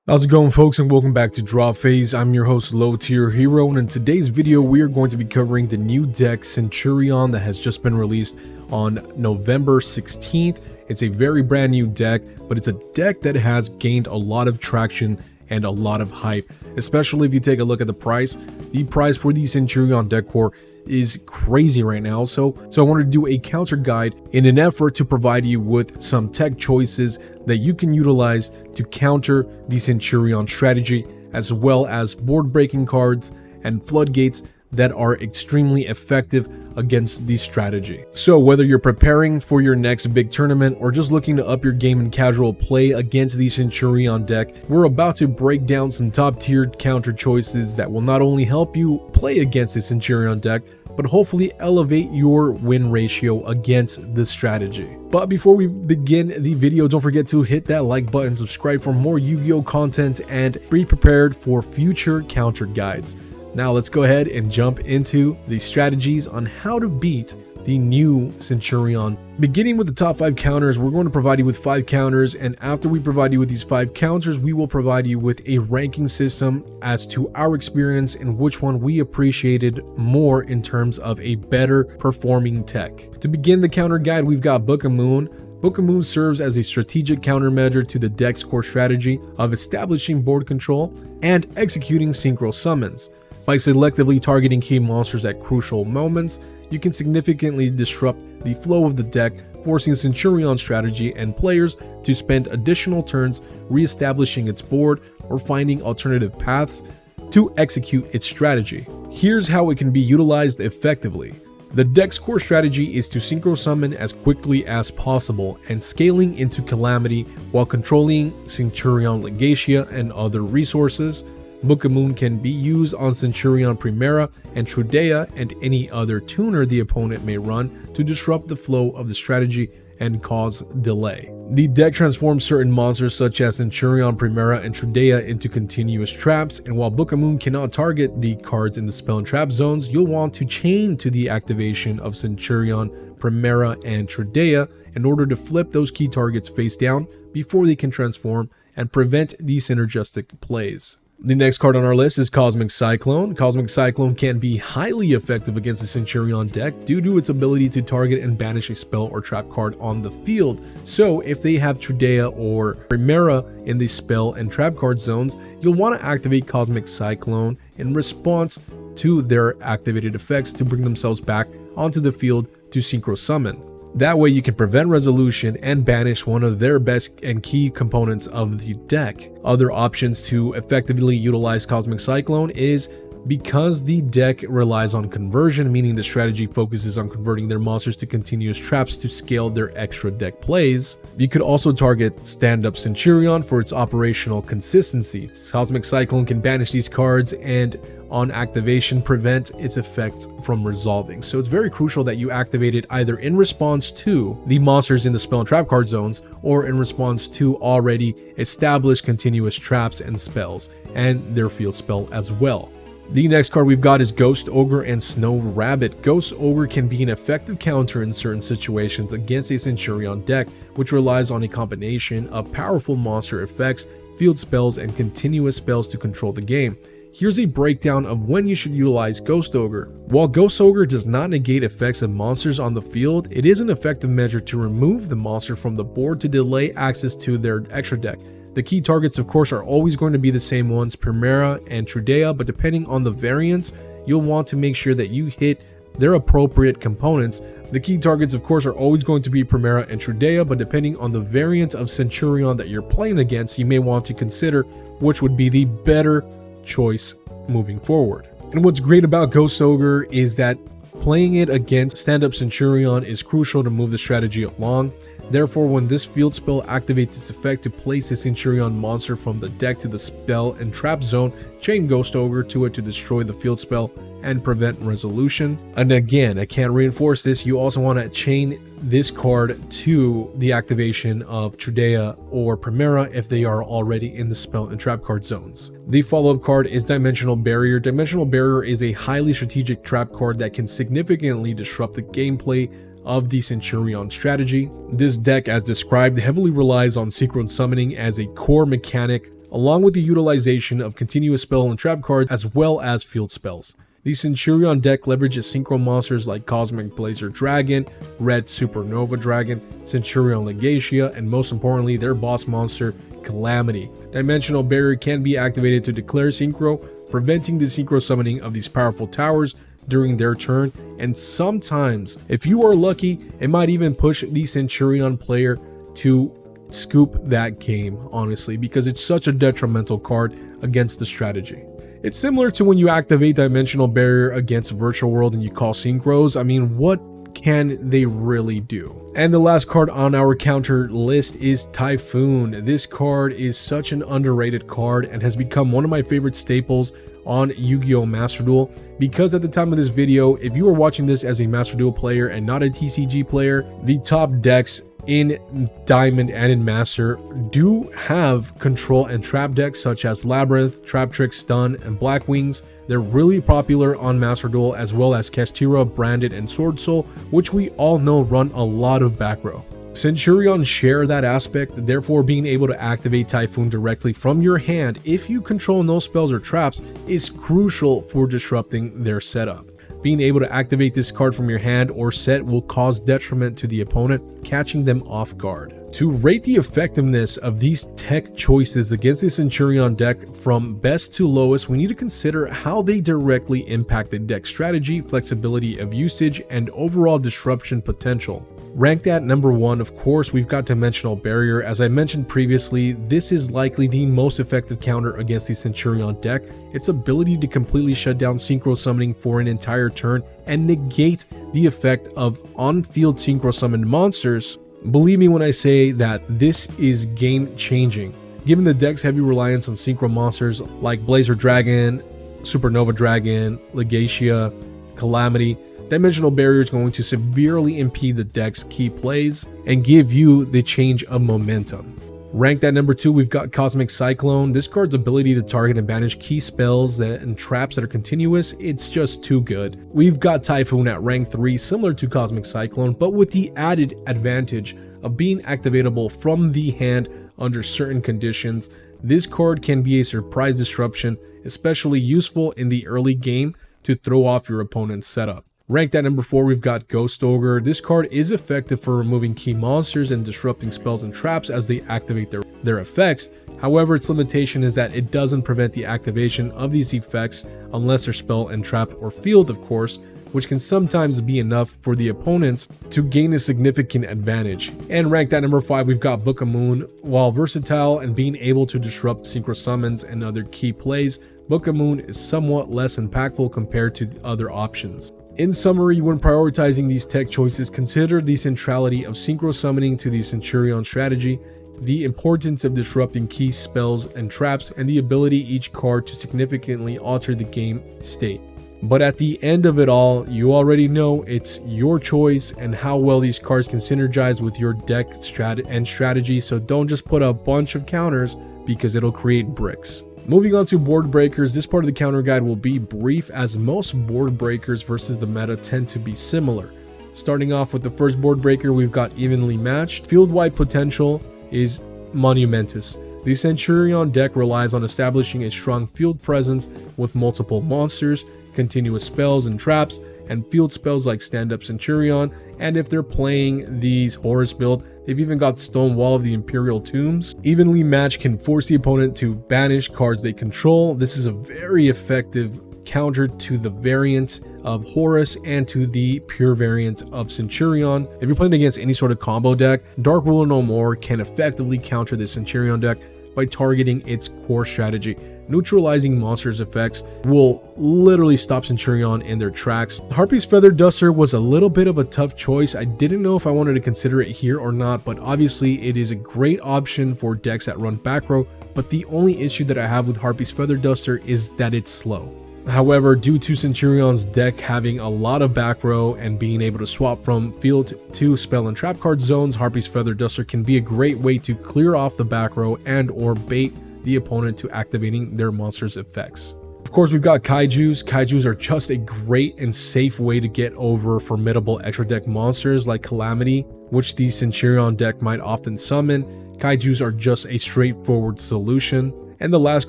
How's it going, folks, and welcome back to Drop Phase. I'm your host, lowtierhero, and in today's video we are going to be covering the new deck Centur-ION that has just been released on November 16th. It's a very brand new deck, but it's a deck that has gained a lot of traction and a lot of hype, especially if you take a look at the price. The price for the Centur-ION deck core is crazy right now, so I wanted to do a counter guide in an effort to provide you with some tech choices that you can utilize to counter the Centur-ION strategy, as well as board breaking cards and floodgates that are extremely effective against the strategy. So whether you're preparing for your next big tournament or just looking to up your game in casual play against the Centur-ION deck, we're about to break down some top tier counter choices that will not only help you play against the Centur-ION deck, but hopefully elevate your win ratio against the strategy. But before we begin the video, don't forget to hit that like button, subscribe for more Yu-Gi-Oh content, and be prepared for future counter guides. Now let's go ahead and jump into the strategies on how to beat the new Centur-ION. Beginning with the top 5 counters, we're going to provide you with 5 counters, and after we provide you with these 5 counters, we will provide you with a ranking system as to our experience and which one we appreciated more in terms of a better performing tech. To begin the counter guide, we've got BuGuMi. BuGuMi serves as a strategic countermeasure to the deck's core strategy of establishing board control and executing synchro summons. By selectively targeting key monsters at crucial moments, you can significantly disrupt the flow of the deck, forcing Centur-ION strategy and players to spend additional turns re-establishing its board or finding alternative paths to execute its strategy. Here's how it can be utilized effectively. The deck's core strategy is to synchro summon as quickly as possible and scaling into Calamity while controlling Centur-ION Legacia and other resources. BuGuMi can be used on Centur-ION Primera and Trudea and any other tuner the opponent may run to disrupt the flow of the strategy and cause delay. The deck transforms certain monsters such as Centur-ION Primera and Trudea into continuous traps, and while BuGuMi cannot target the cards in the spell and trap zones, you'll want to chain to the activation of Centur-ION Primera and Trudea in order to flip those key targets face down before they can transform and prevent these synergistic plays. The next card on our list is Cosmic Cyclone. Cosmic Cyclone can be highly effective against the Centur-ION deck due to its ability to target and banish a spell or trap card on the field. So if they have Trudea or Primera in the spell and trap card zones, you'll want to activate Cosmic Cyclone in response to their activated effects to bring themselves back onto the field to synchro summon. That way you can prevent resolution and banish one of their best and key components of the deck. Other options to effectively utilize Cosmic Cyclone is because the deck relies on conversion, meaning the strategy focuses on converting their monsters to continuous traps to scale their extra deck plays. You could also target stand-up Centur-ION for its operational consistency. Cosmic Cyclone can banish these cards and on activation prevent its effects from resolving. So it's very crucial that you activate it either in response to the monsters in the spell and trap card zones or in response to already established continuous traps and spells and their field spell as well. The next card we've got is Ghost Ogre and Snow Rabbit. Ghost Ogre can be an effective counter in certain situations against a Centur-ION deck, which relies on a combination of powerful monster effects, field spells, and continuous spells to control the game. Here's a breakdown of when you should utilize Ghost Ogre. While Ghost Ogre does not negate effects of monsters on the field, it is an effective measure to remove the monster from the board to delay access to their extra deck. The key targets, of course, are always going to be the same ones, Primera and Trudea, but depending on the variants, you'll want to make sure that you hit their appropriate components. The key targets, of course, are always going to be Primera and Trudea, but depending on the variant of Centur-ION that you're playing against, you may want to consider which would be the better choice moving forward. And what's great about Ghost Ogre is that playing it against stand-up Centur-ION is crucial to move the strategy along. Therefore, when this field spell activates its effect to place a Centur-ION monster from the deck to the spell and trap zone, chain Ghost Ogre to it to destroy the field spell and prevent resolution. And again, I can't reinforce this, you also want to chain this card to the activation of Trudea or Primera if they are already in the spell and trap card zones. The follow-up card is Dimensional Barrier. Dimensional Barrier is a highly strategic trap card that can significantly disrupt the gameplay of the Centur-ION strategy. This deck, as described, heavily relies on synchro summoning as a core mechanic, along with the utilization of continuous spell and trap cards as well as field spells. The Centur-ION deck leverages synchro monsters like Cosmic Blazer Dragon, Red Supernova Dragon, Centur-ION Legacia, and most importantly their boss monster, Calamity. Dimensional Barrier can be activated to declare synchro, preventing the synchro summoning of these powerful towers during their turn, and sometimes, if you are lucky, it might even push the Centur-ION player to scoop that game, honestly, because it's such a detrimental card against the strategy. It's similar to when you activate Dimensional Barrier against Virtual World and you call synchros. I mean, what can they really do? And the last card on our counter list is Typhoon. This card is such an underrated card and has become one of my favorite staples on Yu-Gi-Oh! Master Duel, because at the time of this video, if you are watching this as a Master Duel player and not a TCG player, the top decks in Diamond and in Master do have control and trap decks such as Labyrinth, Trap Trick, Stun, and Black Wings. They're really popular on Master Duel, as well as Kestira, Branded, and Sword Soul, which we all know run a lot of back row. Centur-ION share that aspect, therefore being able to activate Typhoon directly from your hand if you control no spells or traps is crucial for disrupting their setup. Being able to activate this card from your hand or set will cause detriment to the opponent, catching them off guard. To rate the effectiveness of these tech choices against the Centur-ION deck from best to lowest, we need to consider how they directly impact the deck strategy, flexibility of usage, and overall disruption potential. Ranked at number 1, of course, we've got Dimensional Barrier. As I mentioned previously, this is likely the most effective counter against the Centur-ION deck. Its ability to completely shut down synchro summoning for an entire turn and negate the effect of on-field synchro summoned monsters. Believe me when I say that this is game changing. Given the deck's heavy reliance on synchro monsters like Blazer Dragon, Supernova Dragon, Legacia, Calamity, Dimensional Barrier is going to severely impede the deck's key plays and give you the change of momentum. Ranked at number 2, we've got Cosmic Cyclone. This card's ability to target and banish key spells and traps that are continuous, it's just too good. We've got Typhoon at rank 3, similar to Cosmic Cyclone, but with the added advantage of being activatable from the hand under certain conditions. This card can be a surprise disruption, especially useful in the early game to throw off your opponent's setup. Ranked at number 4, we've got Ghost Ogre. This card is effective for removing key monsters and disrupting spells and traps as they activate their effects. However, its limitation is that it doesn't prevent the activation of these effects unless they're spell and trap or field, of course, which can sometimes be enough for the opponents to gain a significant advantage. And ranked at number 5, we've got BuGuMi. While versatile and being able to disrupt synchro summons and other key plays, BuGuMi is somewhat less impactful compared to the other options. In summary, when prioritizing these tech choices, consider the centrality of synchro summoning to the Centur-ION strategy, the importance of disrupting key spells and traps, and the ability each card to significantly alter the game state. But at the end of it all, you already know it's your choice and how well these cards can synergize with your deck strategy, so don't just put a bunch of counters because it'll create bricks. Moving on to board breakers, this part of the counter guide will be brief as most board breakers versus the meta tend to be similar. Starting off with the first board breaker, we've got Evenly Matched. Field-wide potential is monumentous. The Centur-ION deck relies on establishing a strong field presence with multiple monsters, continuous spells and traps, and field spells like Stand-Up Centur-ION, and if they're playing these Horus build, they've even got Stonewall of the Imperial Tombs. Evenly Matched can force the opponent to banish cards they control. This is a very effective counter to the variant of Horus and to the pure variant of Centur-ION. If you're playing against any sort of combo deck, Dark Ruler No More can effectively counter the Centur-ION deck by targeting its core strategy. Neutralizing monsters' effects will literally stop Centur-ION in their tracks. Harpy's Feather Duster was a little bit of a tough choice. I didn't know if I wanted to consider it here or not, but obviously it is a great option for decks that run back row, but the only issue that I have with Harpy's Feather Duster is that it's slow. However, due to Centur-ION's deck having a lot of back row and being able to swap from field to spell and trap card zones, Harpy's Feather Duster can be a great way to clear off the back row and or bait the opponent to activating their monster's effects. Of course, we've got kaijus. Kaijus are just a great and safe way to get over formidable extra deck monsters like Calamity, which the Centur-ION deck might often summon. Kaijus are just a straightforward solution. And the last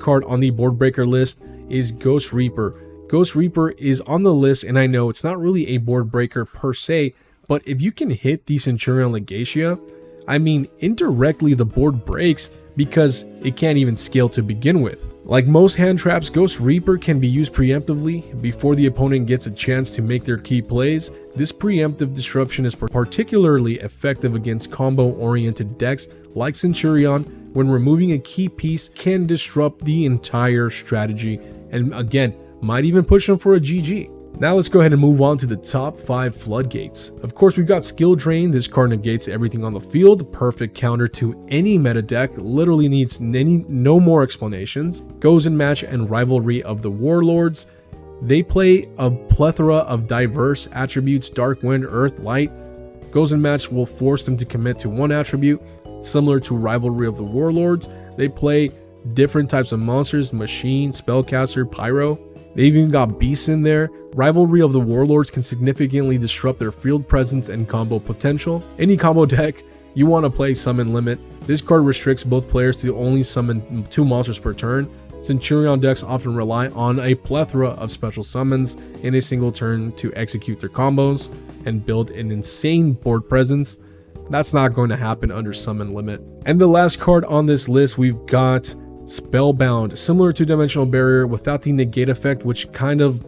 card on the board breaker list is Ghost Reaper. Ghost Reaper is on the list, and I know it's not really a board breaker per se, but if you can hit the Centur-ION Legacia, I mean, indirectly the board breaks because it can't even scale to begin with. Like most hand traps, Ghost Reaper can be used preemptively before the opponent gets a chance to make their key plays. This preemptive disruption is particularly effective against combo-oriented decks like Centur-ION, when removing a key piece can disrupt the entire strategy, and again, might even push them for a GG. Now let's go ahead and move on to the top 5 floodgates. Of course, we've got Skill Drain. This card negates everything on the field. Perfect counter to any meta deck. Literally needs no more explanations. Goes in Match and Rivalry of the Warlords. They play a plethora of diverse attributes: Dark Wind, Earth, Light. Goes in Match will force them to commit to one attribute. Similar to Rivalry of the Warlords, they play different types of monsters: Machine, Spellcaster, Pyro. They even got beasts in there. Rivalry of the Warlords can significantly disrupt their field presence and combo potential. Any combo deck you want to play Summon Limit. This card restricts both players to only summon 2 monsters per turn. Centur-ION decks often rely on a plethora of special summons in a single turn to execute their combos and build an insane board presence. That's not going to happen under Summon Limit. And the last card on this list, we've got Spellbound. Similar to Dimensional Barrier without the negate effect, which kind of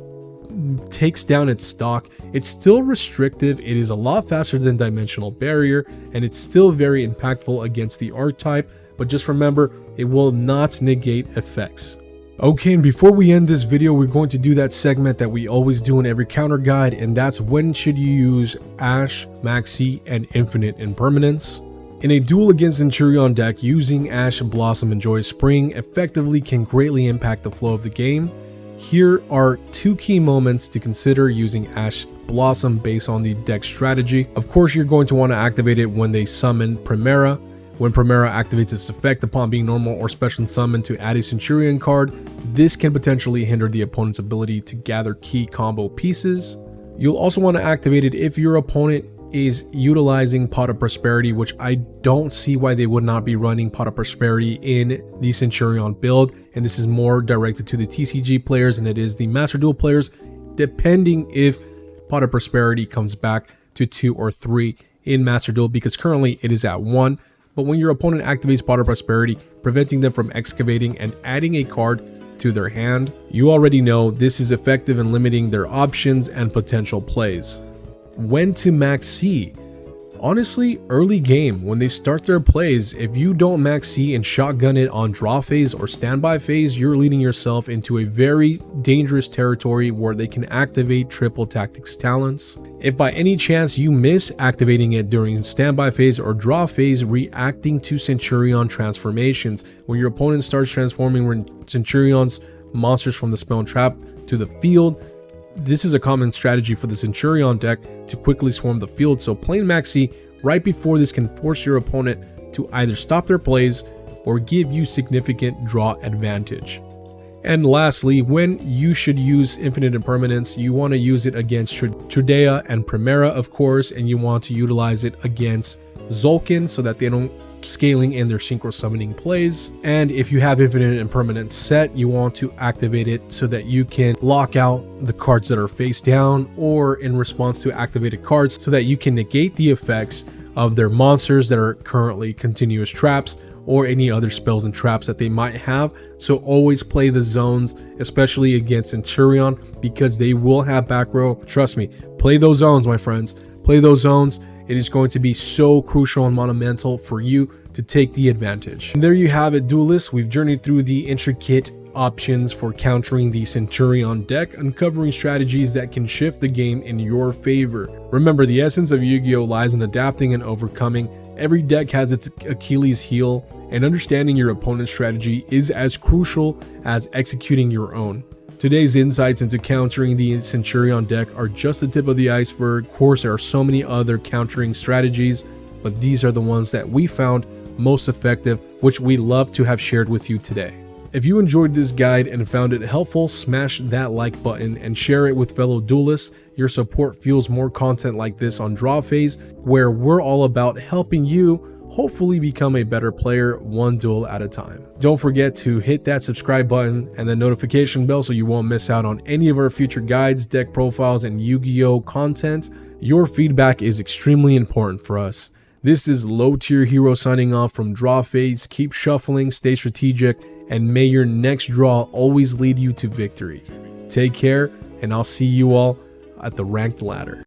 takes down its stock. It's still restrictive. It is a lot faster than Dimensional Barrier, and it's still very impactful against the archetype, but just remember, it will not negate effects. Okay, and before we end this video, we're going to do that segment that we always do in every counter guide, and that's when should you use Ash, Maxi, and Infinite Impermanence. In a duel against Centur-ION deck, using Ash, Blossom, and Joyous Spring effectively can greatly impact the flow of the game. Here are 2 key moments to consider using Ash Blossom based on the deck strategy. Of course, you're going to want to activate it when they summon Primera. When Primera activates its effect upon being normal or special summoned to add a Centur-ION card, this can potentially hinder the opponent's ability to gather key combo pieces. You'll also want to activate it if your opponent is utilizing Pot of Prosperity, which I don't see why they would not be running Pot of Prosperity in the Centur-ION build, and this is more directed to the TCG players than it is the Master Duel players, depending if Pot of Prosperity comes back to 2 or 3 in Master Duel, because currently it is at 1. But when your opponent activates Pot of Prosperity, preventing them from excavating and adding a card to their hand, you already know this is effective in limiting their options and potential plays. When to max C? Honestly, early game, when they start their plays, if you don't max C and shotgun it on draw phase or standby phase, you're leading yourself into a very dangerous territory where they can activate triple tactics talents. If by any chance you miss activating it during standby phase or draw phase, reacting to Centur-ION transformations, when your opponent starts transforming Centur-ION's monsters from the spell and trap to the field, this is a common strategy for the Centur-ION deck to quickly swarm the field, so playing Maxi right before this can force your opponent to either stop their plays or give you significant draw advantage. And lastly, when you should use Infinite Impermanence, you want to use it against Trudea and Primera, of course, and you want to utilize it against Zolkin so that they don't scaling in their synchro summoning plays. And if you have Infinite Impermanence set, you want to activate it so that you can lock out the cards that are face down, or in response to activated cards so that you can negate the effects of their monsters that are currently continuous traps or any other spells and traps that they might have. So always play the zones, especially against Centur-ION, because they will have back row. Trust me, play those zones, my friends. Play those zones. It is going to be so crucial and monumental for you to take the advantage. And there you have it, duelists. We've journeyed through the intricate options for countering the Centur-ION deck, uncovering strategies that can shift the game in your favor. Remember, the essence of Yu-Gi-Oh! Lies in adapting and overcoming. Every deck has its Achilles heel, and understanding your opponent's strategy is as crucial as executing your own. Today's insights into countering the Centur-ION deck are just the tip of the iceberg. Of course, there are so many other countering strategies, but these are the ones that we found most effective, which we love to have shared with you today. If you enjoyed this guide and found it helpful, smash that like button and share it with fellow duelists. Your support fuels more content like this on Draw Phase, where we're all about helping you hopefully become a better player one duel at a time. Don't forget to hit that subscribe button and the notification bell so you won't miss out on any of our future guides, deck profiles, and Yu-Gi-Oh content. Your feedback is extremely important for us. This is Low Tier Hero signing off from Draw Phase. Keep shuffling, stay strategic, and may your next draw always lead you to victory. Take care, and I'll see you all at the ranked ladder.